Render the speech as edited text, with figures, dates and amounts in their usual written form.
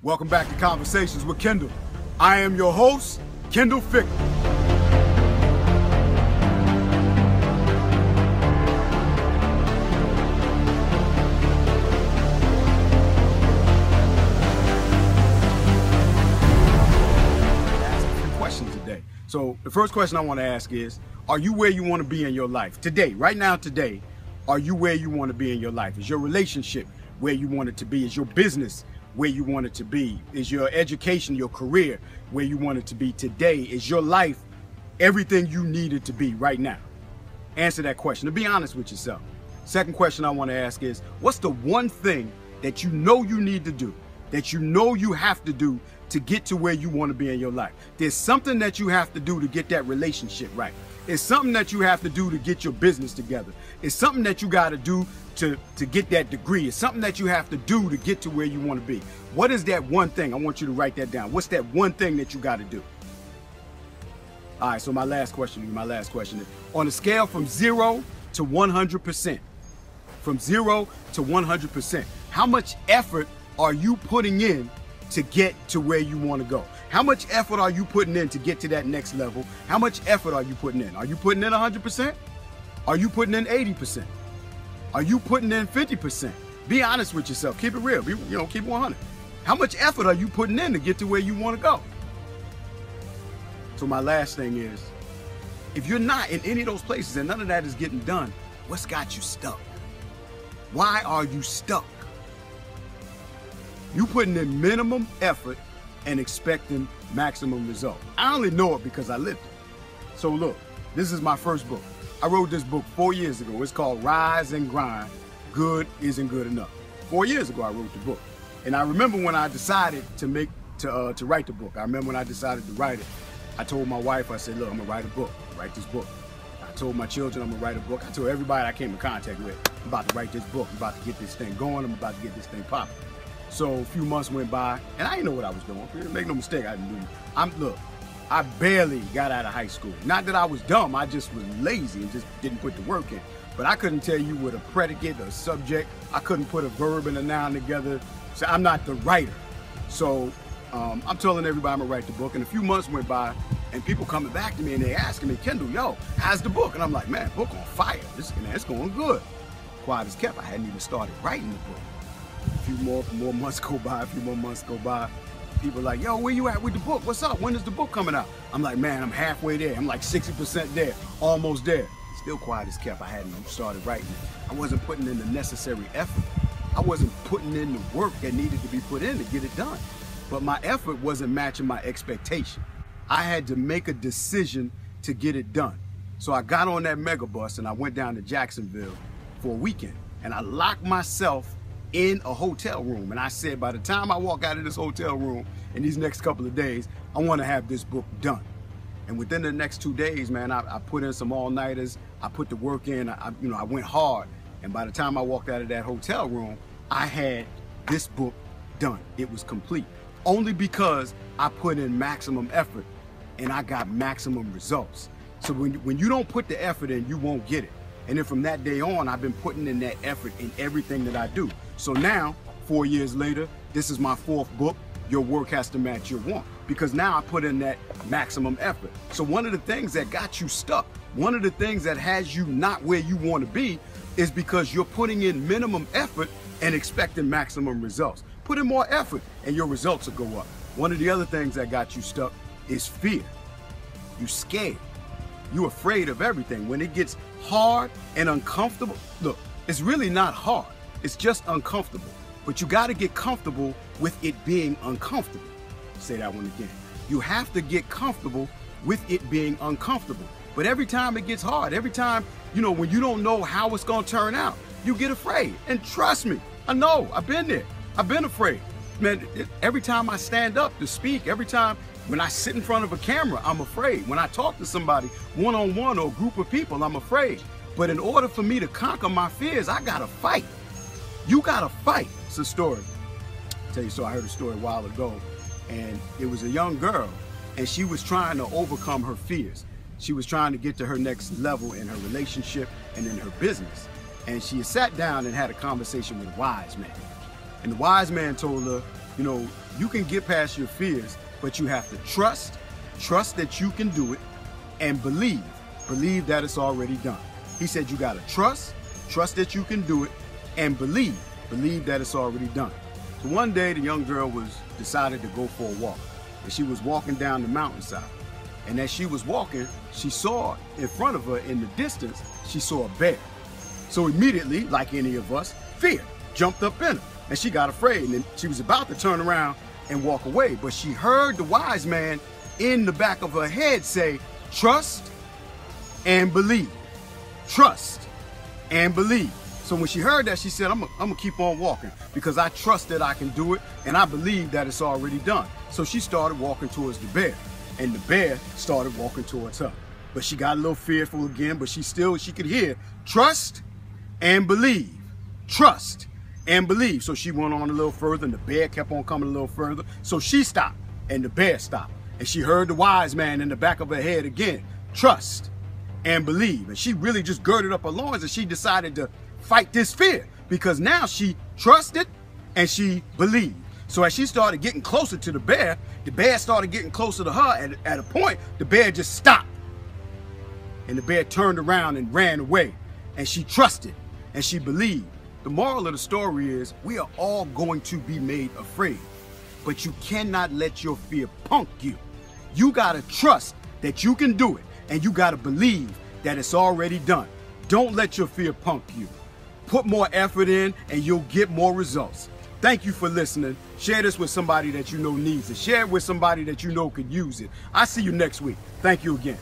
Welcome back to Conversations with Kendall. I am your host, Kendall Ficklin. So the first question I want to ask is, are you where you want to be in your life? Today, right now, today, are you where you want to be in your life? Is your relationship where you want it to be? Is your business where you want it to be? Is your education, your career where you want it to be today? Is your life everything you need it to be right now? Answer that question, to be honest with yourself. Second question I want to ask is, what's the one thing that you know you need to do, that you know you have to do to get to where you want to be in your life? There's something that you have to do to get that relationship right. It's something that you have to do to get your business together. It's something that you got to do to get that degree. It's something that you have to do to get to where you want to be. What is that one thing? I want you to write that down. What's that one thing that you got to do? All right, so my last question is, on a scale from 0 to 100%, from 0 to 100%, how much effort are you putting in to get to where you want to go? How much effort are you putting in to get to that next level? How much effort are you putting in? Are you putting in 100%? Are you putting in 80%? Are you putting in 50%? Be honest with yourself. Keep it real. Keep it 100. How much effort are you putting in to get to where you want to go? So my last thing is, if you're not in any of those places and none of that is getting done, what's got you stuck? Why are you stuck? You putting in minimum effort and expecting maximum result. I only know it because I lived it. So look, this is my first book. I wrote this book 4 years ago. It's called Rise and Grind, Good Isn't Good Enough. 4 years ago I wrote the book. And I remember when I decided to write the book. I remember when I decided to write it. I told my wife, I said, look, I'm gonna write a book, write this book. I told my children I'm gonna write a book. I told everybody I came in contact with, I'm about to write this book. I'm about to get this thing going. I'm about to get this thing popping. So a few months went by, and I didn't know what I was doing. Make no mistake, I didn't do it. Look, I barely got out of high school. Not that I was dumb, I just was lazy and just didn't put the work in. But I couldn't tell you with a predicate or a subject. I couldn't put a verb and a noun together. So I'm not the writer. So I'm telling everybody I'm gonna write the book, and a few months went by, and people coming back to me and they asking me, Kendall, yo, how's the book? And I'm like, man, book on fire. It's going good. Quiet as kept, I hadn't even started writing the book. A few more months go by, people are like, yo, where you at with the book? What's up? When is the book coming out? I'm like, man, I'm halfway there. I'm like 60% there, almost there. Still quiet as kept. I hadn't even started writing it. I wasn't putting in the necessary effort. I wasn't putting in the work that needed to be put in to get it done. But my effort wasn't matching my expectation. I had to make a decision to get it done. So I got on that mega bus and I went down to Jacksonville for a weekend, and I locked myself in a hotel room, and I said, by the time I walk out of this hotel room in these next couple of days, I want to have this book done. And within the next 2 days, man, I put in some all-nighters. I put the work in. I went hard. And by the time I walked out of that hotel room, I had this book done. It was complete. Only because I put in maximum effort and I got maximum results. So when you don't put the effort in, you won't get it. And then from that day on, I've been putting in that effort in everything that I do. So now, 4 years later, this is my 4th book. Your work has to match your want, because now I put in that maximum effort. So one of the things that got you stuck, one of the things that has you not where you want to be, is because you're putting in minimum effort and expecting maximum results. Put in more effort and your results will go up. One of the other things that got you stuck is fear. You're scared. You're afraid of everything. When it gets hard and uncomfortable, look, it's really not hard. It's just uncomfortable. But you got to get comfortable with it being uncomfortable. Say that one again. You have to get comfortable with it being uncomfortable. But every time it gets hard, every time, when you don't know how it's going to turn out, you get afraid. And trust me, I know, I've been there. I've been afraid. Man, every time I stand up to speak, every time when I sit in front of a camera, I'm afraid. When I talk to somebody one-on-one or a group of people, I'm afraid. But in order for me to conquer my fears, I got to fight. You got to fight. It's a story. I'll tell you, so I heard a story a while ago, and it was a young girl, and she was trying to overcome her fears. She was trying to get to her next level in her relationship and in her business. And she sat down and had a conversation with a wise man. And the wise man told her, You know, you can get past your fears, but you have to trust that you can do it, and believe that it's already done. He said you gotta trust that you can do it, and believe that it's already done. So one day the young girl decided to go for a walk, and she was walking down the mountainside. And as she was walking, she saw in front of her in the distance, she saw a bear. So immediately, like any of us, fear jumped up in her, and she got afraid, and then she was about to turn around and walk away, but she heard the wise man in the back of her head say, trust and believe. Trust and believe. So when she heard that, she said, I'm gonna keep on walking because I trust that I can do it, and I believe that it's already done. So she started walking towards the bear, and the bear started walking towards her. But she got a little fearful again, but she could hear, trust and believe. Trust and believe. So she went on a little further, and the bear kept on coming a little further. So she stopped, and the bear stopped. And she heard the wise man in the back of her head again, trust and believe. And she really just girded up her loins, and she decided to fight this fear, because now she trusted and she believed. So as she started getting closer to the bear started getting closer to her. At a point, the bear just stopped. And the bear turned around and ran away. And she trusted and she believed. The moral of the story is, we are all going to be made afraid, but you cannot let your fear punk you. You gotta trust that you can do it, and you gotta believe that it's already done. Don't let your fear punk you. Put more effort in and you'll get more results. Thank you for listening. Share this with somebody that you know needs it. Share it with somebody that you know could use it. I'll see you next week. Thank you again.